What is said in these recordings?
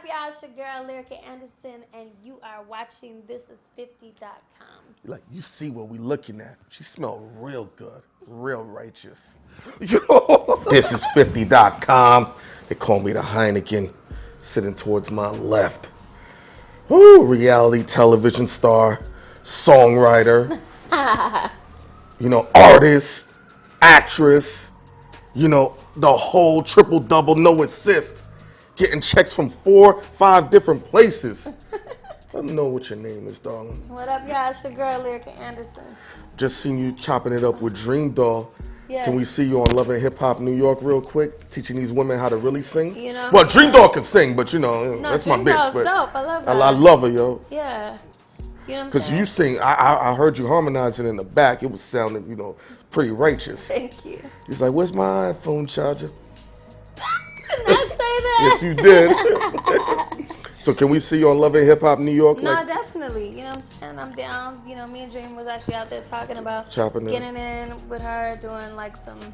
y'all? It's your girl, Lyrica Anderson, and you are watching This50.com. Like, you see what we looking at. She smell real good, real righteous. Yo, this is 50.com. They call me the Heineken, sitting towards my left. Woo, reality television star, songwriter, artist, actress, the whole triple double, no assist. Getting checks from 4, 5 different places. Let them know what your name is, darling. What up, y'all? It's your girl, Lyrica Anderson. Just seen you chopping it up with Dream Doll. Yes. Can we see you on Love and Hip Hop New York real quick, teaching these women how to really sing? Well, Dream Doll can sing, but no, that's my Dream bitch. Doll's But dope. I love her. I love her, yo. Yeah. Because you sing, I heard you harmonizing in the back. It was sounding, pretty righteous. Thank you. He's like, where's my iPhone charger? Did not say that. Yes, you did. So can we see you on Love and Hip Hop New York? No, definitely. You know what I'm saying? I'm down. Me and Dream was actually out there talking about getting in with her, doing like something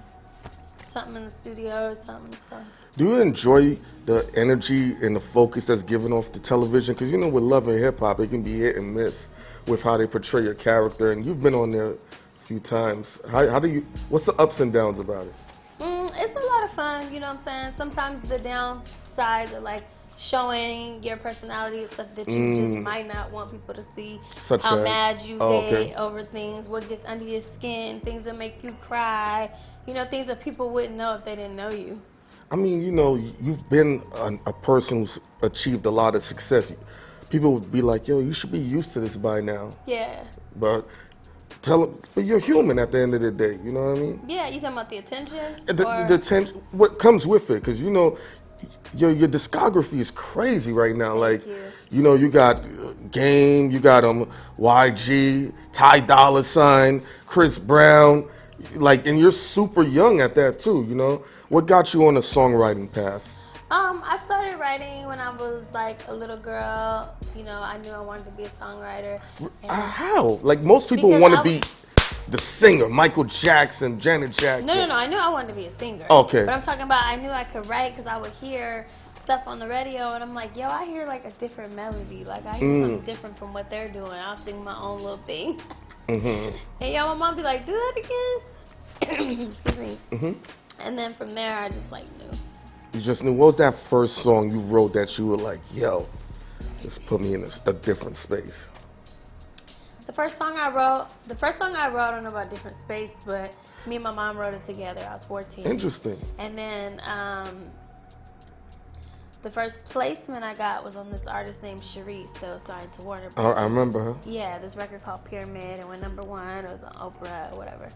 in the studio or something. So. Do you enjoy the energy and the focus that's given off the television? Because with Love and Hip Hop, it can be hit and miss with how they portray your character. And you've been on there a few times. What's the ups and downs about it? It's a lot of fun, you know what I'm saying? Sometimes the downsides are like showing your personality and stuff that you just might not want people to see. How mad you get over things, what gets under your skin, things that make you cry, things that people wouldn't know if they didn't know you. I mean, you've been a person who's achieved a lot of success. People would be like, yo, you should be used to this by now. Yeah. But but you're human at the end of the day, you know what I mean? Yeah, you talking about the attention? The attention, what comes with it, because your discography is crazy right now. Thank you. You got Game, you got YG, Ty Dolla $ign, Chris Brown, and you're super young at that too. What got you on the songwriting path? I started writing when I was like a little girl. I knew I wanted to be a songwriter. How? Most people want to be the singer, Michael Jackson, Janet Jackson. No. I knew I wanted to be a singer. Okay. But I'm talking about I knew I could write because I would hear stuff on the radio and I'm like, yo, I hear like a different melody. Like I hear something different from what they're doing. I'll sing my own little thing. And my mom be like, do that again. Excuse me. And then from there, I just knew. You just knew. What was that first song you wrote that you were like, yo, just put me in a different space? The first song I wrote, I don't know about different space, but me and my mom wrote it together. I was 14. Interesting. And then the first placement I got was on this artist named Sharice that was signed to Warner Bros. I remember her. Yeah, this record called Pyramid, and went #1. It was on Oprah or whatever.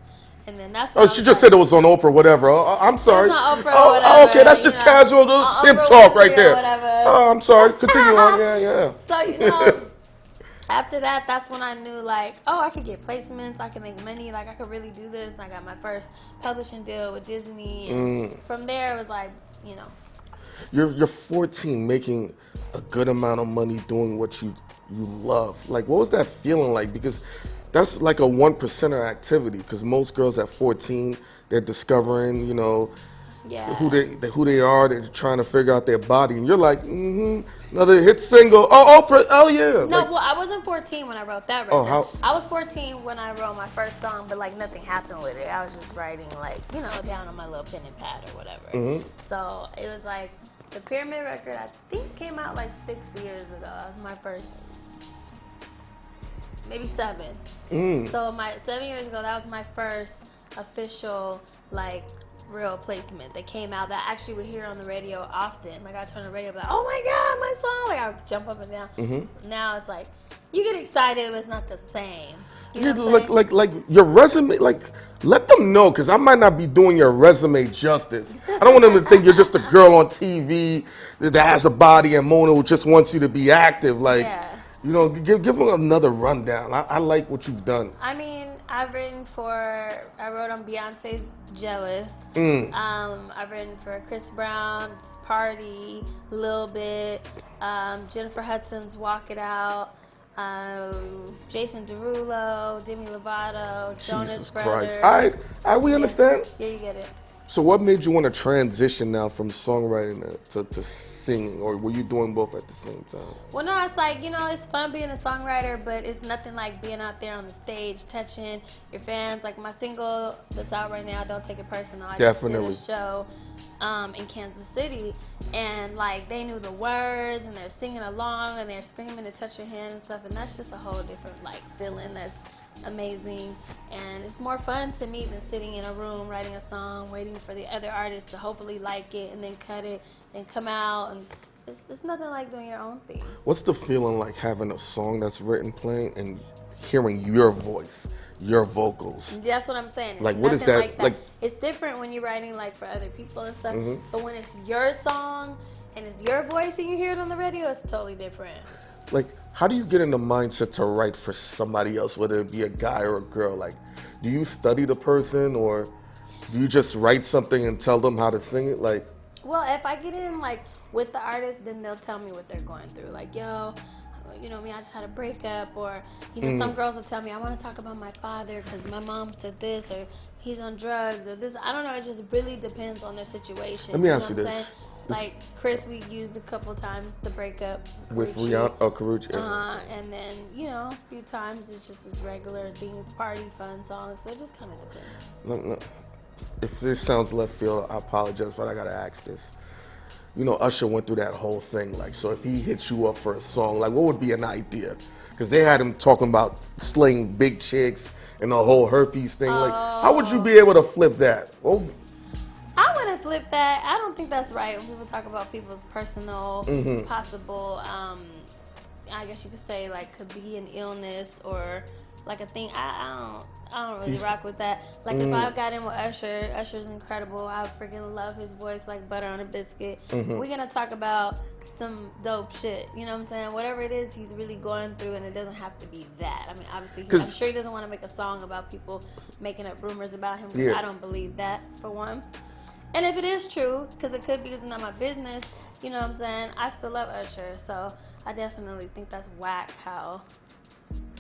And then that's she just said it was on Oprah, whatever. I'm sorry. It was on Oprah, whatever. Okay, that's just casual hip talk right there. Oh, I'm sorry. Continue on. Yeah. So, after that, that's when I knew, I could get placements, I could make money, I could really do this. I got my first publishing deal with Disney, and from there, it was You're 14, making a good amount of money doing what you love. What was that feeling like? Because that's like a 1%er activity, because most girls at 14, they're discovering, who they are. They're trying to figure out their body, and you're like, another hit single. Oh, Oprah. Oh yeah. No, well, I wasn't 14 when I wrote that record. I was 14 when I wrote my first song, but nothing happened with it. I was just writing down on my little pen and pad or whatever. So it was the Pyramid record. I think came out 6 years ago. That was my first. Maybe 7. So 7 years ago, that was my first official real placement that came out that I actually would hear on the radio often. I turn the radio, oh my God, my song! I would jump up and down. Now it's you get excited, but it's not the same. Your resume, let them know, because I might not be doing your resume justice. I don't want them to think you're just a girl on TV that has a body and Mona who just wants you to be active. Give them another rundown. I like what you've done. I mean, I wrote on Beyonce's Jealous. I've written for Chris Brown's Party, Lil Bit, Jennifer Hudson's Walk It Out, Jason Derulo, Demi Lovato, Jonas Brothers. Christ. We understand? Yeah, you get it. So what made you want to transition now from songwriting to singing, or were you doing both at the same time? Well, no, it's like, you know, it's fun being a songwriter, but it's nothing like being out there on the stage, touching your fans. Like my single that's out right now, Don't Take It Personal. I just did a show in Kansas City, and like they knew the words, and they're singing along, and they're screaming to touch your hand and stuff, and that's just a whole different like feeling. That's amazing, and it's more fun to me than sitting in a room writing a song, waiting for the other artist to hopefully like it and then cut it and come out. And it's nothing like doing your own thing. What's the feeling like having a song that's written, playing, and hearing your voice, your vocals? That's what I'm saying. Like, what is that? Like, it's different when you're writing like for other people and stuff, but when it's your song and it's your voice and you hear it on the radio, it's totally different. Like, how do you get in the mindset to write for somebody else, whether it be a guy or a girl? Like, do you study the person, or do you just write something and tell them how to sing it? Like, well, if I get in like with the artist, then they'll tell me what they're going through. Like, yo, you know me, I just had a breakup, or you know, some girls will tell me I want to talk about my father because my mom said this, or he's on drugs, or this. I don't know. It just really depends on their situation. Let me ask you this. Like Chris, we used a couple times the breakup with Rihanna or Karuchi. And then, you know, a few times it just was regular things, party fun songs. So it just kind of depends. No. If this sounds left field, I apologize, but I gotta ask this. You know, Usher went through that whole thing. Like, so if he hits you up for a song, like, what would be an idea? Because they had him talking about slaying big chicks and the whole herpes thing. Like, how would you be able to flip that? Well, I wouldn't flip that. I don't think that's right when people talk about people's personal, possible, I guess you could say, like, could be an illness or like a thing. I don't really rock with that. Like, if I got in with Usher, Usher's incredible. I freaking love his voice like butter on a biscuit. We're going to talk about some dope shit, you know what I'm saying? Whatever it is he's really going through, and it doesn't have to be that. I mean, obviously, I'm sure he doesn't want to make a song about people making up rumors about him, because I don't believe that, for one. And if it is true, because it could be, because it's not my business, you know what I'm saying, I still love Usher, so I definitely think that's whack how,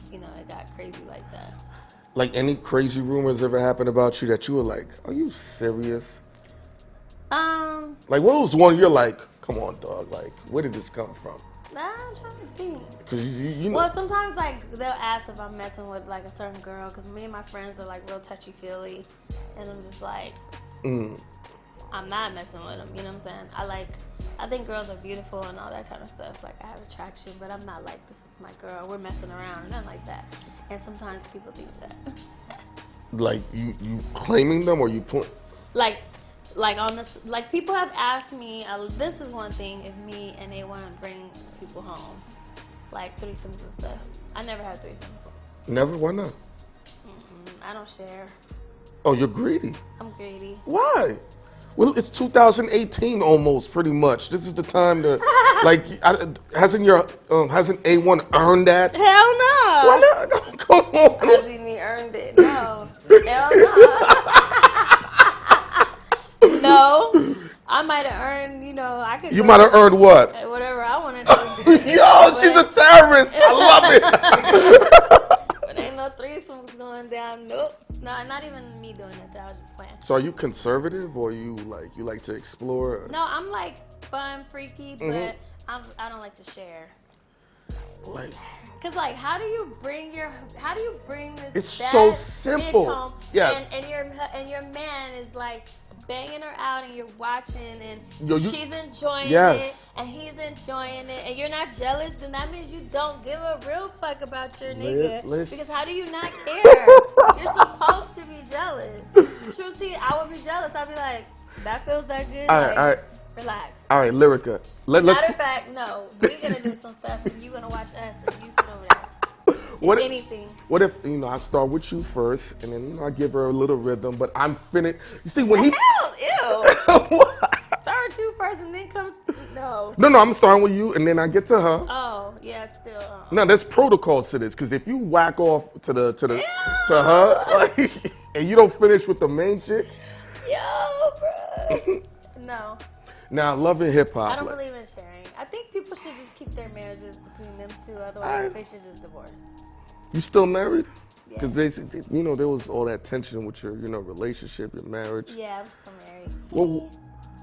you know, it got crazy like that. Like, any crazy rumors ever happened about you that you were like, are you serious? Like, what was one you're like, come on, dog, like, where did this come from? I'm trying to think. Cause you know. Well, sometimes, like, they'll ask if I'm messing with, like, a certain girl, because me and my friends are, like, real touchy-feely, and I'm just like, I'm not messing with them, you know what I'm saying? I think girls are beautiful and all that kind of stuff. Like, I have attraction, but I'm not like, this is my girl, we're messing around, nothing like that. And sometimes people think that. Like, you claiming them, or you put? Like on this, like, people have asked me, this is one thing, if me and they want to bring people home, like threesomes and stuff. I never had threesomes. Never? Why not? I don't share. Oh, you're greedy. I'm greedy. Why? Well, it's 2018 almost, pretty much. This is the time to, like, hasn't A1 earned that? Hell no. Why not? Come on. Hasn't he earned it? No. Hell no. No. I might have earned, you know, I could. You might have earned what? Whatever I wanted to. Yo, she's a terrorist. I love it. But ain't no threesomes going down. Nope. No, not even me doing it. I was just playing. So are you conservative, or you like to explore? No, I'm like fun, freaky, but I don't like to share. Like, cause like, how do you bring this? It's so simple. Bitch home, yes. And your man is like banging her out, and you're watching, and she's enjoying it, and he's enjoying it, and you're not jealous, then that means you don't give a real fuck about your nigga. Because how do you not care? You're supposed to be jealous. Truthfully, I would be jealous. I'd be like, that feels that good. All right. Relax. All right, Lyrica. Matter of fact, no. We're gonna do some stuff, and you're gonna watch us, and you sit over there. What if, you know, I start with you first, and then, you know, I give her a little rhythm, but I'm finished. You see, when Hell, ew. Start with you first, and then come. No. No, I'm starting with you, and then I get to her. Oh, yeah, still. No, there's protocols to this, because if you whack off to her, like, and you don't finish with the main chick. Yo, bro. No. Now, love and hip hop. I don't believe in sharing. I think people should just keep their marriages between them two. Otherwise, they should just divorce. You still married? Because there was all that tension with your, relationship, your marriage. Yeah, I'm still married. Well,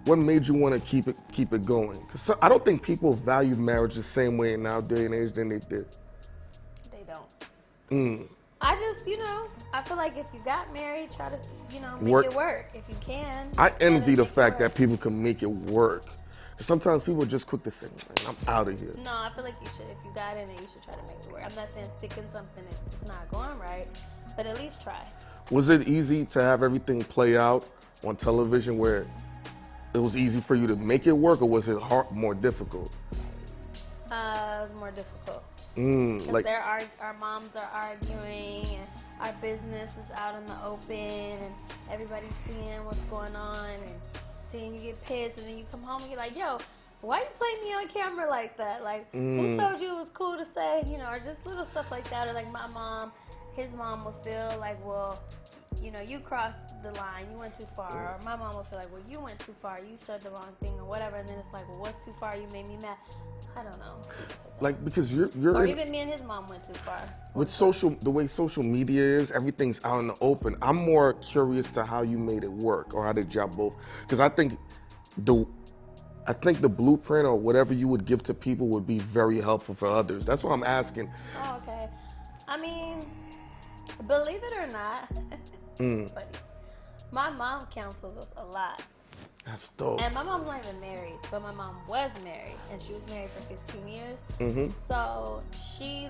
what made you want to keep it going? Because I don't think people value marriage the same way in our day and age than they did. They don't. I just, I feel like if you got married, try to, make it work if you can. I envy the fact that people can make it work. Sometimes people are just quick to say, I'm out of here. No, I feel like you should. If you got in it, you should try to make it work. I'm not saying stick in something if it's not going right, but at least try. Was it easy to have everything play out on television where it was easy for you to make it work, or was it more difficult? It was more difficult. Because our moms are arguing, and our business is out in the open, and everybody's seeing what's going on, and seeing you get pissed, and then you come home and you're like, yo, why you playing me on camera like that? Like, who told you it was cool to say, or just little stuff like that. Or like his mom will feel like, well, you crossed the line, you went too far. Or my mom will feel like, well, you went too far, you said the wrong thing or whatever. And then it's like, well, what's too far? You made me mad. I don't know. Like, because you're or even me and his mom went too far. With the way social media is, everything's out in the open. I'm more curious to how you made it work, or how did y'all both? Because I think the blueprint or whatever you would give to people would be very helpful for others. That's what I'm asking. Oh, okay. I mean, believe it or not, but my mom counsels us a lot. That's dope. And my mom's not even married, but my mom was married, and she was married for 15 years. So she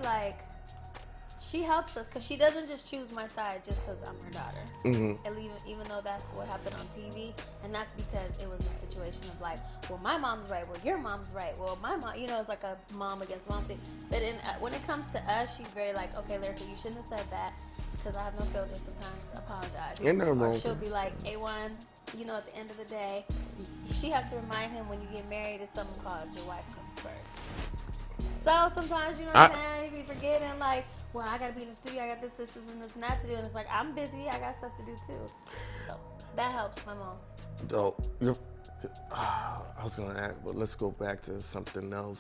helps us, because she doesn't just choose my side just because I'm her daughter. Even though that's what happened on TV, and that's because it was a situation of like, well, my mom's right, well, your mom's right, well, my mom, it's like a mom against mom thing. But when it comes to us, she's very like, okay, Lyrica, you shouldn't have said that, because I have no filter sometimes. Apologize. Or she'll be like, A1. At the end of the day, she has to remind him when you get married, it's something called your wife comes first. So sometimes, what I'm saying, he be forgetting, like, well, I gotta be in the studio, I got this, and that to do, and it's like, I'm busy, I got stuff to do too. So that helps my mom. Dope. I was gonna ask, but let's go back to something else.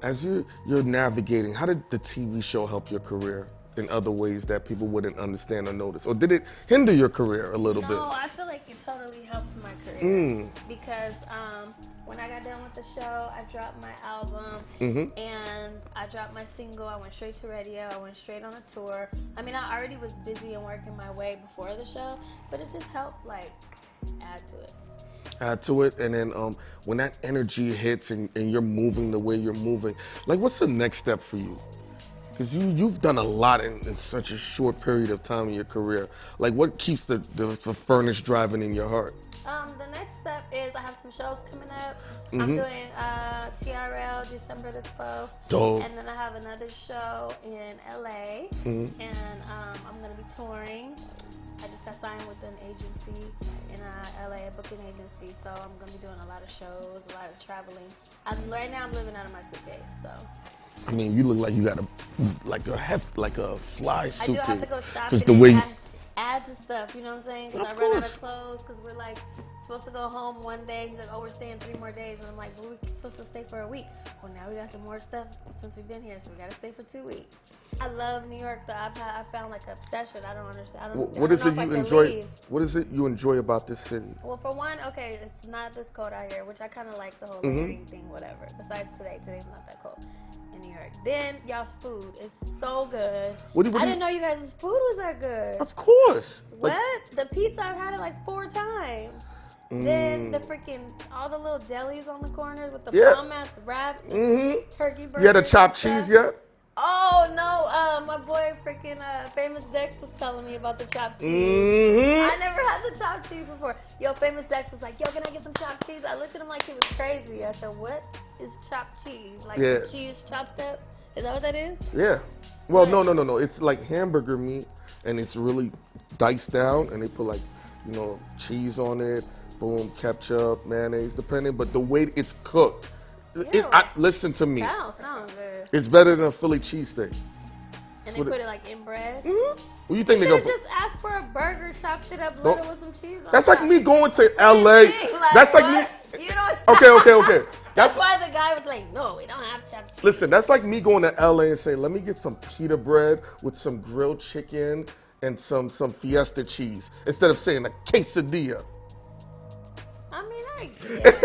As you're navigating, how did the TV show help your career in other ways that people wouldn't understand or notice? Or did it hinder your career a little bit? No, I feel like it totally helped my career. Because when I got done with the show, I dropped my album, and I dropped my single. I went straight to radio. I went straight on a tour. I mean, I already was busy and working my way before the show, but it just helped, like, add to it. And then when that energy hits and you're moving the way you're moving, like, what's the next step for you? Because you've done a lot in such a short period of time in your career. Like, what keeps the furnace driving in your heart? The next step is I have some shows coming up. I'm doing TRL December the 12th. Dope. And then I have another show in LA. And I'm going to be touring. I just got signed with an agency in LA, a booking agency. So I'm going to be doing a lot of shows, a lot of traveling. Right now I'm living out of my suitcase, so. I mean, you look like you got a fly suitcase. I do have to go shopping and add to stuff, you know what I'm saying? Because I run out of clothes, because we're like supposed to go home one day. He's like, oh, we're staying 3 more days. And I'm like, well, we're supposed to stay for a week. Well, now we got some more stuff since we've been here, so we got to stay for 2 weeks. I love New York, though. I found like an obsession. I don't understand. What is it you enjoy? What is it you enjoy about this city? Well, for one, okay, it's not this cold out here, which I kind of like the whole layering thing, whatever. Besides today. Today's not that cold in New York. Then y'all's food is so good. I didn't know you guys' food was that good. Of course. What? The pizza, I've had it like 4 times. Then the freaking, all the little delis on the corners with the bomb-ass wraps, turkey burgers. You had a chopped cheese yet? Oh, no, my boy freaking Famous Dex was telling me about the chopped cheese. I never had the chopped cheese before. Yo, Famous Dex was like, yo, can I get some chopped cheese? I looked at him like he was crazy. I said, what is chopped cheese? Like cheese chopped up? Is that what that is? Yeah. Well, no. It's like hamburger meat, and it's really diced down, and they put like, cheese on it, boom, ketchup, mayonnaise, depending. But the way it's cooked, listen to me. Sounds good. It's better than a Philly cheesesteak. And they put it like in bread? What do you think they go? Just ask for a burger, chopped it up, loaded with some cheese on That's like me going to LA. That's like me. You know Okay. That's why the guy was like, no, we don't have chopped cheese. Listen, that's like me going to LA and saying, let me get some pita bread with some grilled chicken and some fiesta cheese, instead of saying a quesadilla. I mean, I get it.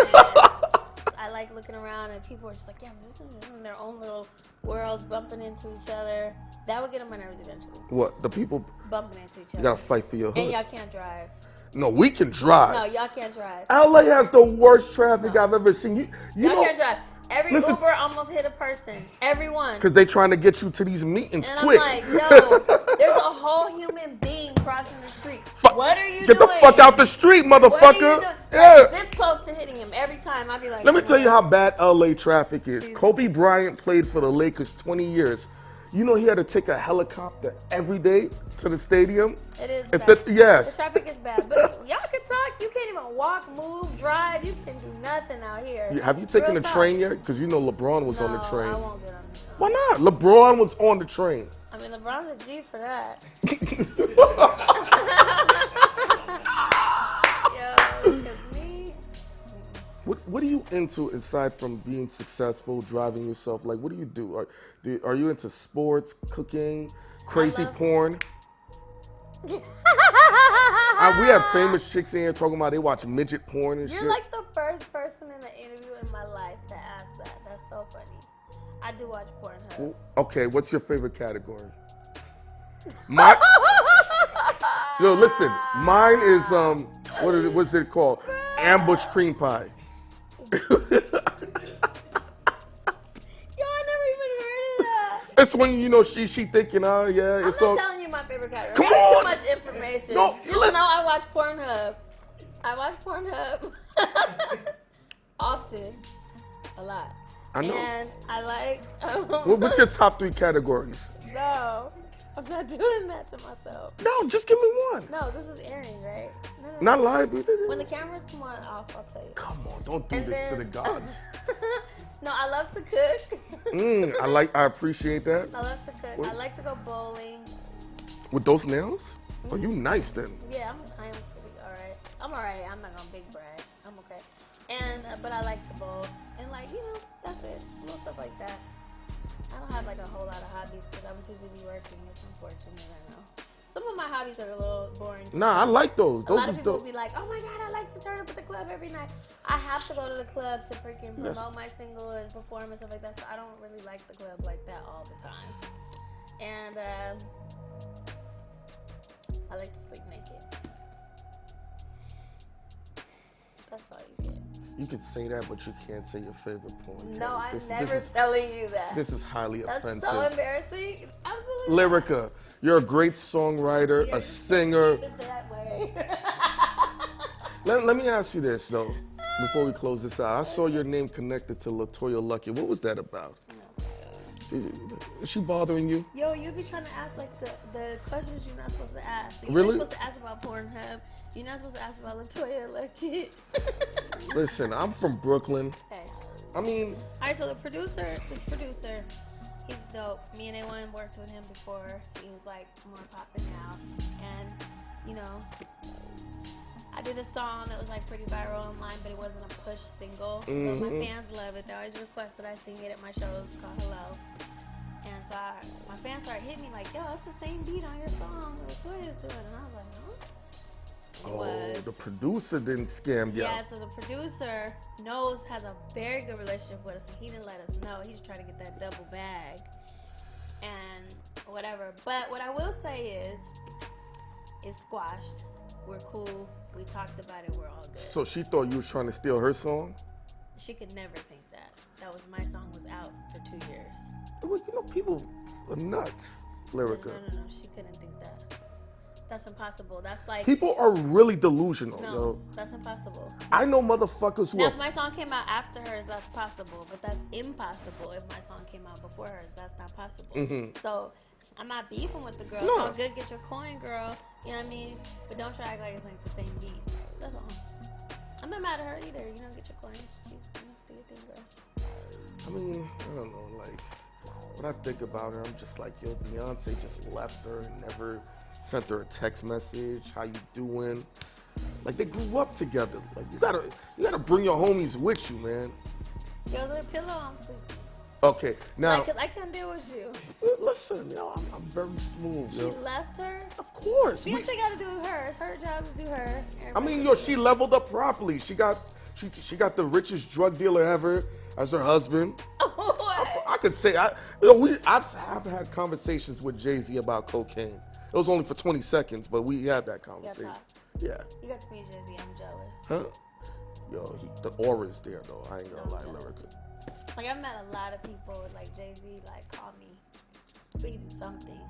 I like looking around and people are just like, yeah, this is in their own little worlds, bumping into each other. That would get on my nerves eventually. What? The people bumping into each other. You gotta fight for your hood. And y'all can't drive. No, we can drive. No, y'all can't drive. LA has the worst traffic I've ever seen. Y'all can't drive. Every Uber almost hit a person. Everyone. Because they trying to get you to these meetings and quick. I'm like, no, there's a whole human being crossing the street. What are you doing? Get the fuck out the street, motherfucker. What are you doing? Yeah. This close to hitting him every time. I'd be like, let me tell you how bad LA traffic is. Kobe Bryant played for the Lakers 20 years. You know he had to take a helicopter every day to the stadium? It is bad. Yes. The traffic is bad. But y'all can talk. You can't even walk, move, drive. You can do nothing out here. Have you taken the train yet? Because you know LeBron was on the train. I won't get on the train. Why not? LeBron was on the train. I mean, LeBron's a G for that. Yo, because me... What are you into aside from being successful, driving yourself? Like, what do you do? Are you into sports, cooking, crazy porn? We have famous chicks in here talking about they watch midget porn and shit. You're like the first person in an interview in my life to ask that. That's so funny. I do watch Pornhub. Well, okay, what's your favorite category? Yo, listen, mine is what's it called? Ambush cream pie. Yo, I never even heard of that. It's when she thinking, yeah, it's I'm not telling you my favorite category. Come on. Too much information. No, Just know I watch Pornhub. I watch Pornhub often, a lot. I know. And I like. What's your top 3 categories? No, I'm not doing that to myself. No, just give me one. No, this is airing, right? No. Not live. When the cameras come on off, I'll tell you. Come on, don't do this to the gods. No, I love to cook. I appreciate that. I love to cook. I like to go bowling. With those nails? Oh, you nice then. Yeah, I'm pretty alright. I'm alright. I'm not gonna big brag. I'm okay. And but I like to bowl and that's it. Little stuff like that. I don't have like a whole lot of hobbies because I'm too busy working. It's unfortunate, I know. Some of my hobbies are a little boring. Nah, I like those. A lot of people will be like, oh my God, I like to turn up at the club every night. I have to go to the club to freaking promote my single and perform and stuff like that, so I don't really like the club like that all the time. And I like to sleep naked. That's all you get. You could say that, but you can't say your favorite porn. No, I'm never telling you that. This is highly offensive. That's so embarrassing. Absolutely. Lyrica, you're a great songwriter, a singer. That way. Let me ask you this, though, before we close this out. I saw your name connected to LaToya Luckett. What was that about? Is she bothering you? Yo, you be trying to ask like the questions you're not supposed to ask. You're really? not supposed to ask about Pornhub. You're not supposed to ask about LaToya Luckett. Listen, I'm from Brooklyn. Okay. I mean... Alright, so this producer, he's dope. Me and A1 worked with him before. He was like more popping now. And, I did a song that was like pretty viral online, but it wasn't a push single. So my fans love it. They always request that I sing it at my shows called Hello. And so my fans started hitting me like, yo, it's the same beat on your song that LaToya's doing. And I was like, huh? The producer didn't scam you. Yeah, so the producer has a very good relationship with us, and he didn't let us know. He's trying to get that double bag and whatever. But what I will say is, it's squashed. We're cool. We talked about it. We're all good. So she thought you was trying to steal her song? She could never think that. My song was out for 2 years. Well, people are nuts, Lyrica. No. She couldn't think that. That's impossible. That's like... People are really delusional, yo. That's impossible. I know motherfuckers who Now, if my song came out after hers, that's possible. But that's impossible if my song came out before hers. That's not possible. So, I'm not beefing with the girl. No. It's all good. Get your coin, girl. You know what I mean? But don't try to act like it's like the same beat. That's all. I'm not mad at her either. Get your coin. She's do your thing, girl. I mean, I don't know. Like, when I think about her, I'm just like, yo, Beyonce just left her and never... sent her a text message, how you doing? Like, they grew up together. Like, you gotta bring your homies with you, man. Yo, with a pillow, I'm sleeping. Okay, now. Like, 'cause I can't deal with you. Listen, yo, I'm very smooth, yo. She left her? Of course. Beyonce got to do her. It's her job to do her. I mean, yo, she leveled up properly. She got the richest drug dealer ever as her husband. What? I could say, I've had conversations with Jay-Z about cocaine. It was only for 20 seconds, but we had that conversation. Yeah. You got to meet Jay-Z. I'm jealous. Huh? Yo, the aura's there, though. I ain't gonna lie, Lyrica. Like, I've met a lot of people with, like, Jay-Z, like, call me. Please do something.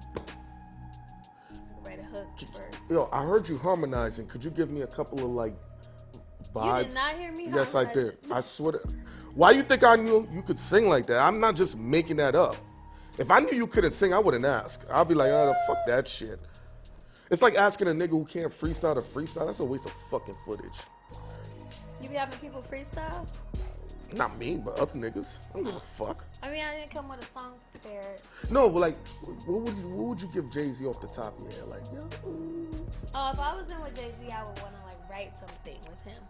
Write a hook first. Yo, I heard you harmonizing. Could you give me a couple of, like, vibes? You did not hear me Yes, harmonize. I did. I swear to... Why you think I knew you could sing like that? I'm not just making that up. If I knew you couldn't sing, I wouldn't ask. I'd be like, oh, fuck that shit. It's like asking a nigga who can't freestyle to freestyle. That's a waste of fucking footage. You be having people freestyle? Not me, but other niggas. I don't give a fuck. I mean, I didn't come with a song prepared. No, but like, what would you give Jay-Z off the top of your head? Like, yo. Oh, if I was in with Jay-Z, I would want to, like, write something with him.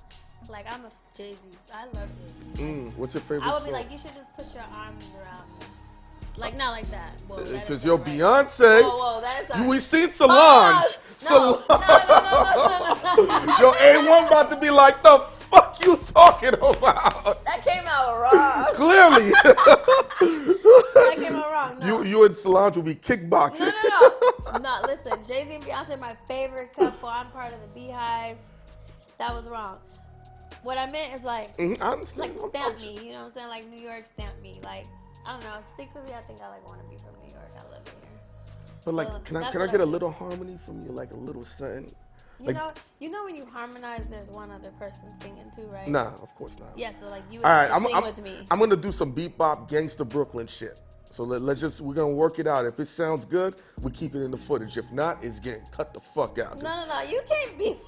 Like, I'm a Jay-Z. I love Jay-Z. What's your favorite I would song? be like, you should just put your arms around me. Like, not like that. Because you're Beyonce. Whoa, that is We seen Solange. No. Yo, A1 about to be like, the fuck you talking about? That came out wrong. Clearly. That came out wrong. No. You and Solange will be kickboxing. No. No, listen. Jay-Z and Beyonce are my favorite couple. I'm part of the Beehive. That was wrong. What I meant is like, like stamp me. You know what I'm saying? Like New York stamp me. Like, I don't know. Secretly, I think I like want to be from New York. I live here. But like, can I get a little harmony from you? Like a little something? You know when you harmonize, there's one other person singing too, right? Nah, of course not. Yeah, so like you would sing with me. I'm gonna do some bebop gangsta Brooklyn shit. So we're gonna work it out. If it sounds good, we keep it in the footage. If not, it's getting cut the fuck out. No, you can't be.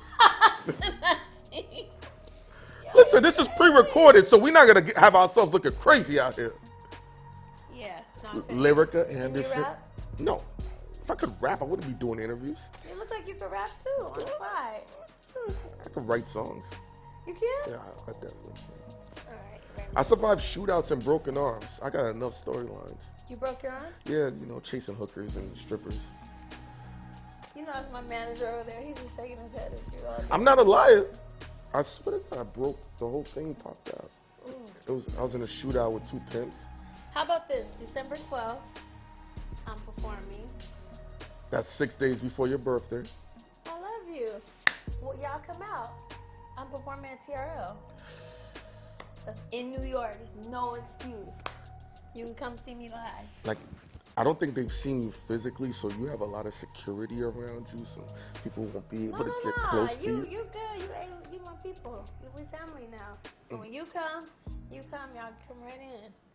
Listen, this is pre-recorded, so we're not gonna have ourselves looking crazy out here. Yeah. Lyrica and this shit. rap? No. If I could rap, I wouldn't be doing interviews. You look like you could rap too, on the fly. I could write songs. You can? Yeah, I definitely can. Alright. I survived shootouts and broken arms. I got enough storylines. You broke your arm? Yeah, chasing hookers and strippers. You know, it's my manager over there. He's just shaking his head at you all day. I'm not a liar. I swear to God, I broke the whole thing, popped out. I was in a shootout with 2 pimps. How about this? December 12th, I'm performing. That's 6 days before your birthday. I love you. Well, y'all come out. I'm performing at TRL. That's in New York. There's no excuse. You can come see me live. Like, I don't think they've seen you physically, so you have a lot of security around you, so people won't be able to get close to you. You good. You my people. We family now. So when you come, y'all come right in.